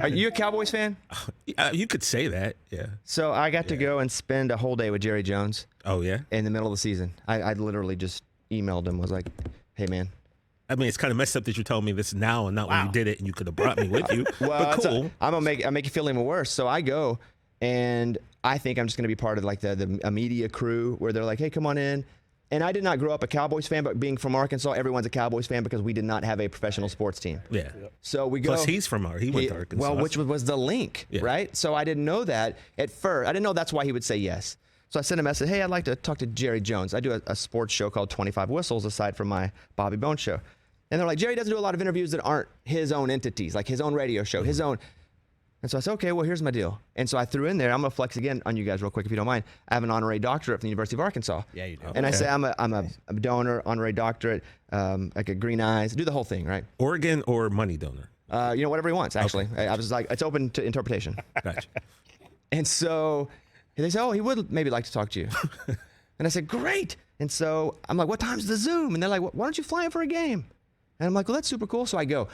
Are you a Cowboys fan? You could say that, yeah. So I got to go and spend a whole day with Jerry Jones. Oh, yeah? In the middle of the season. I literally just emailed him, was like, hey, man. I mean, it's kind of messed up that you're telling me this now and not when you did it, and you could have brought me with you. Well, but cool. I'll make you feel even worse. So I go, and I think I'm just going to be part of like a media crew where they're like, hey, come on in. And I did not grow up a Cowboys fan, but being from Arkansas, everyone's a Cowboys fan because we did not have a professional sports team. Yeah. So we go. Plus, he went to Arkansas. Well, which was the link, right? So I didn't know that at first. I didn't know that's why he would say yes. So I sent a message, hey, I'd like to talk to Jerry Jones. I do a sports show called 25 Whistles aside from my Bobby Bones show. And they're like, Jerry doesn't do a lot of interviews that aren't his own entities, like his own radio show, his own. And so I said, okay, well, here's my deal. And so I threw in there, I'm going to flex again on you guys real quick if you don't mind. I have an honorary doctorate from the University of Arkansas. Yeah, you do. And I say I'm a donor, honorary doctorate, like a green eyes, do the whole thing, right? Organ or money donor? Whatever he wants, actually. Okay. I was like, it's open to interpretation. Gotcha. And so they said, oh, he would maybe like to talk to you. And I said, great. And so I'm like, what time's the Zoom? And they're like, why don't you fly in for a game? And I'm like, well, that's super cool. So I go.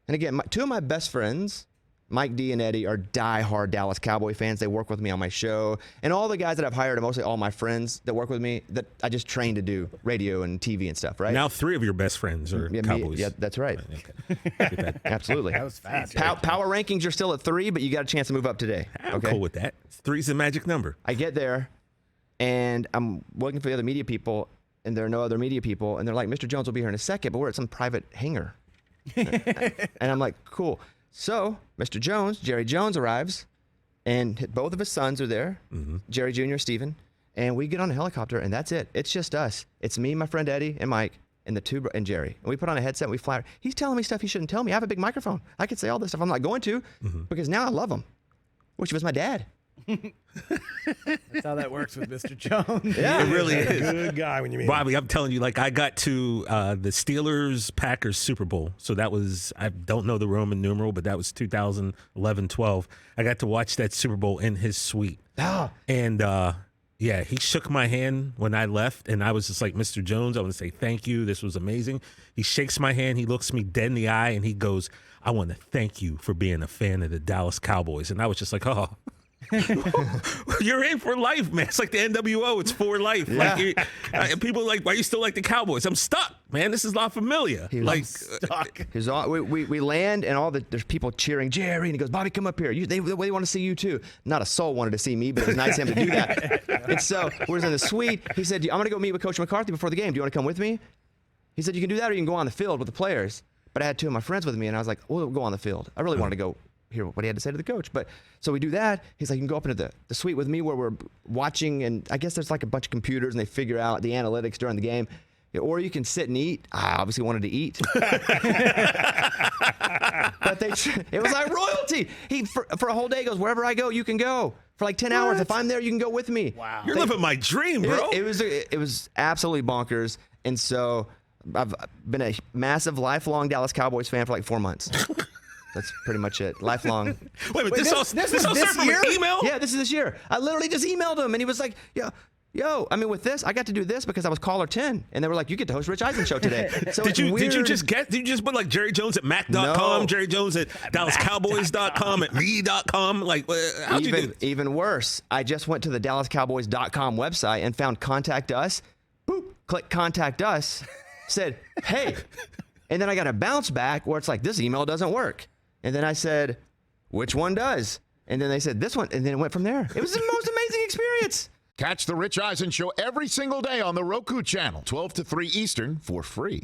And again, two of my best friends, Mike D and Eddie, are diehard Dallas Cowboy fans. They work with me on my show. And all the guys that I've hired are mostly all my friends that work with me that I just train to do radio and TV and stuff, right? Now 3 of your best friends are Cowboys. Yeah, that's right. Okay. Absolutely. That was fast. Power rankings, you're still at 3, but you got a chance to move up today. I'm cool with that. 3's the magic number. I get there, and I'm looking for the other media people, and there are no other media people. And they're like, Mr. Jones will be here in a second, but we're at some private hangar. And I'm like, cool. So Mr. Jones, Jerry Jones, arrives, and both of his sons are there, Jerry Jr., Stephen, and we get on a helicopter, and that's it. It's just us. It's me, my friend Eddie, and Mike, and and Jerry. And we put on a headset, and we fly. He's telling me stuff he shouldn't tell me. I have a big microphone. I could say all this stuff. I'm not going to, because now I love him. Wish he was my dad. That's how that works with Mr. Jones. Yeah, it really is. Good guy when you meet Bobby, I'm telling you, like, I got to the Steelers-Packers Super Bowl. So that was, I don't know the Roman numeral, but that was 2011-12. I got to watch that Super Bowl in his suite. And, yeah, he shook my hand when I left, and I was just like, Mr. Jones, I want to say thank you. This was amazing. He shakes my hand. He looks me dead in the eye, and he goes, I want to thank you for being a fan of the Dallas Cowboys. And I was just like, oh. You're in for life, man. It's like the NWO. It's for life. Yeah. Like people are like, why you still like the Cowboys? I'm stuck, man. This is La Familia. Like stuck. We land and there's people cheering Jerry, and he goes, Bobby, come up here. They want to see you too. Not a soul wanted to see me, but it was nice of him to do that. And so we're in the suite. He said, I'm going to go meet with Coach McCarthy before the game. Do you want to come with me? He said, you can do that, or you can go on the field with the players. But I had 2 of my friends with me, and I was like, we'll go on the field. I really wanted to go hear what he had to say to the coach. But so we do that. He's like, you can go up into the suite with me where we're watching, and I guess there's like a bunch of computers, and they figure out the analytics during the game. Or you can sit and eat. I obviously wanted to eat. But it was like royalty. He for a whole day goes, wherever I go, you can go. For like 10 hours. If I'm there, you can go with me. Wow. You're living my dream, bro. It was absolutely bonkers. And so I've been a massive, lifelong Dallas Cowboys fan for like 4 months. That's pretty much it. Lifelong. Wait a minute, this all started from an email? Yeah, this is this year. I literally just emailed him, and he was like, yo, I mean, with this, I got to do this because I was caller 10. And they were like, you get to host Rich Eisen Show today. So did you just put like Jerry Jones at Mac.com, No. Jerry Jones at DallasCowboys.com, at me.com? Like, how'd you do it? Even worse, I just went to the DallasCowboys.com website and found Contact Us. Boop, click Contact Us, said, hey. And then I got a bounce back where it's like, this email doesn't work. And then I said, which one does? And then they said, this one. And then it went from there. It was the most amazing experience. Catch the Rich Eisen Show every single day on the Roku channel, 12 to 3 Eastern, for free.